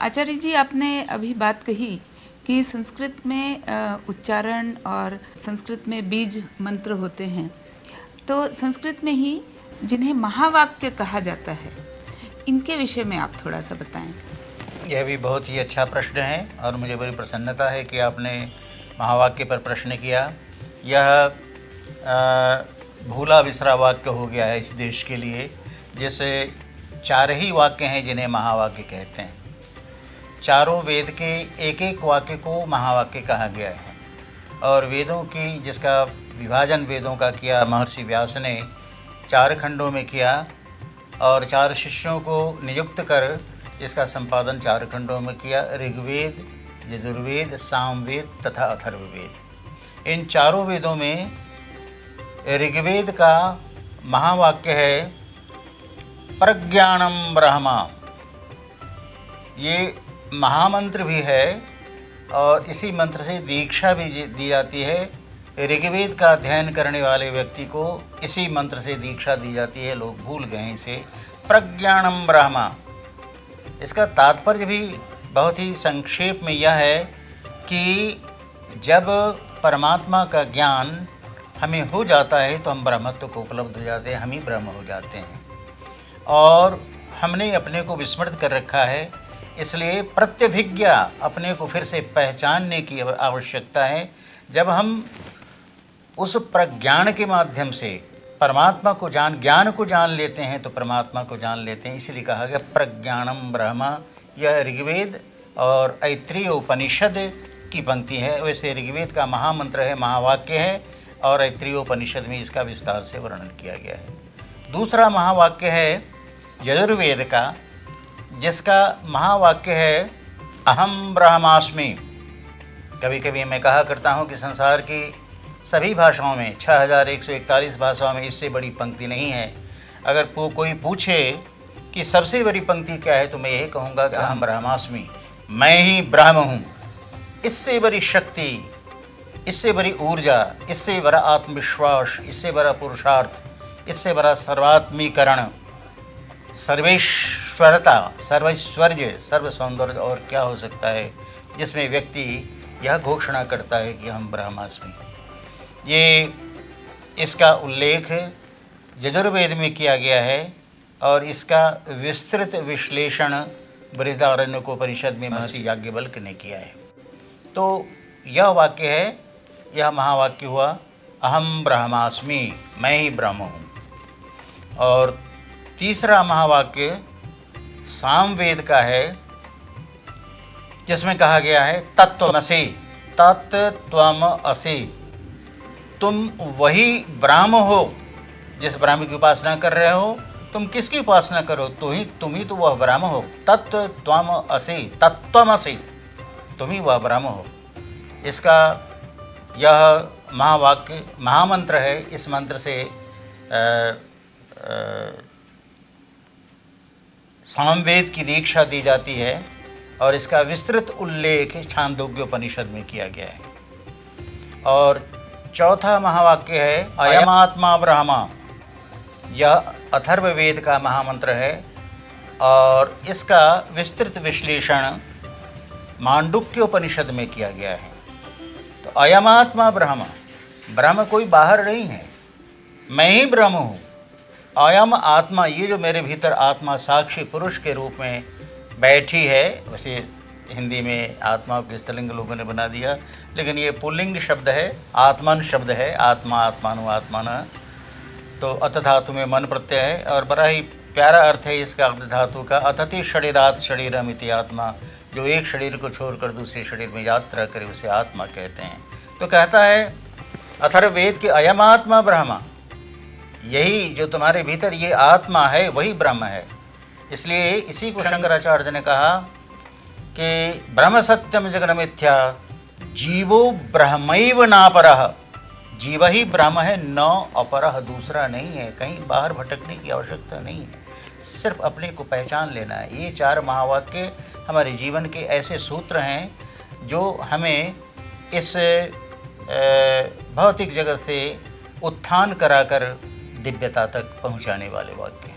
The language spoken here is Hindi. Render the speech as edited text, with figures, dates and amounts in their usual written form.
आचार्य जी, आपने अभी बात कही कि संस्कृत में उच्चारण और संस्कृत में बीज मंत्र होते हैं, तो संस्कृत में ही जिन्हें महावाक्य कहा जाता है, इनके विषय में आप थोड़ा सा बताएं। यह भी बहुत ही अच्छा प्रश्न है और मुझे बड़ी प्रसन्नता है कि आपने महावाक्य पर प्रश्न किया। यह भूला बिसरा वाक्य हो गया है इस देश के लिए, जैसे 4 ही वाक्य हैं जिन्हें महावाक्य कहते हैं। चारों वेद के एक एक वाक्य को महावाक्य कहा गया है और वेदों की जिसका विभाजन वेदों का किया महर्षि व्यास ने 4 खंडों में किया और 4 शिष्यों को नियुक्त कर इसका संपादन 4 खंडों में किया। ऋग्वेद, यजुर्वेद, सामवेद तथा अथर्ववेद। इन चारों वेदों में ऋग्वेद का महावाक्य है प्रज्ञानम ब्रह्मा। ये महामंत्र भी है और इसी मंत्र से दीक्षा भी दी जाती है। ऋग्वेद का अध्ययन करने वाले व्यक्ति को इसी मंत्र से दीक्षा दी जाती है। लोग भूल गए इसे। प्रज्ञानम ब्रह्मा, इसका तात्पर्य भी बहुत ही संक्षेप में यह है कि जब परमात्मा का ज्ञान हमें हो जाता है तो हम ब्रह्मत्व को उपलब्ध हो जाते हैं, हम ही ब्रह्म हो जाते हैं। और हमने अपने को विस्मृत कर रखा है, इसलिए प्रत्यभिज्ञा, अपने को फिर से पहचानने की आवश्यकता है। जब हम उस प्रज्ञान के माध्यम से परमात्मा को ज्ञान को जान लेते हैं तो परमात्मा को जान लेते हैं। इसलिए कहा गया प्रज्ञानम ब्रह्मा। यह ऋग्वेद और ऐत्रेय उपनिषद की पंक्ति है। वैसे ऋग्वेद का महामंत्र है, महावाक्य है, और ऐत्रेय उपनिषद में इसका विस्तार से वर्णन किया गया है। दूसरा महावाक्य है यजुर्वेद का, जिसका महावाक्य है अहम ब्रह्मास्मि। कभी कभी मैं कहा करता हूँ कि संसार की सभी भाषाओं में 6141 भाषाओं में इससे बड़ी पंक्ति नहीं है। अगर कोई पूछे कि सबसे बड़ी पंक्ति क्या है तो मैं यही कहूँगा कि अहम ब्रह्मास्मि, मैं ही ब्रह्म हूँ। इससे बड़ी शक्ति, इससे बड़ी ऊर्जा, इससे बड़ा आत्मविश्वास, इससे बड़ा पुरुषार्थ, इससे बड़ा सर्वात्मीकरण, सर्वेश्वरता, सर्वैश्वर्य, सर्व सौंदर्य और क्या हो सकता है जिसमें व्यक्ति यह घोषणा करता है कि हम ब्रह्मास्मि। ये इसका उल्लेख यजुर्वेद में किया गया है और इसका विस्तृत विश्लेषण बृहदारण्यकोपनिषद में महर्षि याज्ञवल्क्य ने किया है। तो यह वाक्य है, यह महावाक्य हुआ अहम ब्रह्मास्मि, मैं ही ब्रह्म हूँ। और तीसरा महावाक्य सामवेद का है, जिसमें कहा गया है तत्त्वमसि, तत्त्वमसि, तुम वही ब्रह्म हो जिस ब्रह्म की उपासना कर रहे हो। तुम किसकी उपासना करो? तुम ही तो वह ब्रह्म हो। तत्त्वमसि, तत्त्वमसि, तुम ही वह ब्रह्म हो। इसका यह महावाक्य महामंत्र है। इस मंत्र से सामवेद की दीक्षा दी जाती है और इसका विस्तृत उल्लेख छांदोग्योपनिषद में किया गया है। और चौथा महावाक्य है अयमात्मा ब्रह्मा। यह अथर्ववेद का महामंत्र है और इसका विस्तृत विश्लेषण मांडुक्योपनिषद में किया गया है। तो अयमात्मा ब्रह्म, ब्रह्म कोई बाहर नहीं है, मैं ही ब्रह्म हूँ। अयम आत्मा, ये जो मेरे भीतर आत्मा साक्षी पुरुष के रूप में बैठी है, वैसे हिंदी में आत्मा को स्त्रीलिंग लोगों ने बना दिया, लेकिन ये पुल्लिंग शब्द है, आत्मन शब्द है, आत्मा, आत्मानु, आत्माना। तो अत धातु में मन प्रत्यय है और बड़ा ही प्यारा अर्थ है इसका अत धातु का। अतति शरीरात शरीरम इति आत्मा, जो एक शरीर को छोड़कर दूसरे शरीर में यात्रा करे उसे आत्मा कहते हैं। तो कहता है अथर्ववेद के अयम आत्मा ब्रह्मा, यही जो तुम्हारे भीतर ये आत्मा है वही ब्रह्म है। इसलिए इसी को शंकराचार्य ने कहा कि ब्रह्म सत्यम जगन मिथ्या, जीवो ब्रह्मैव नापरः। जीव ही ब्रह्म है, न अपरः, दूसरा नहीं है। कहीं बाहर भटकने की आवश्यकता नहीं है, सिर्फ अपने को पहचान लेना है। ये 4 महावाक्य हमारे जीवन के ऐसे सूत्र हैं जो हमें इस भौतिक जगत से उत्थान कराकर दिव्यता तक पहुंचाने वाले वाक्य।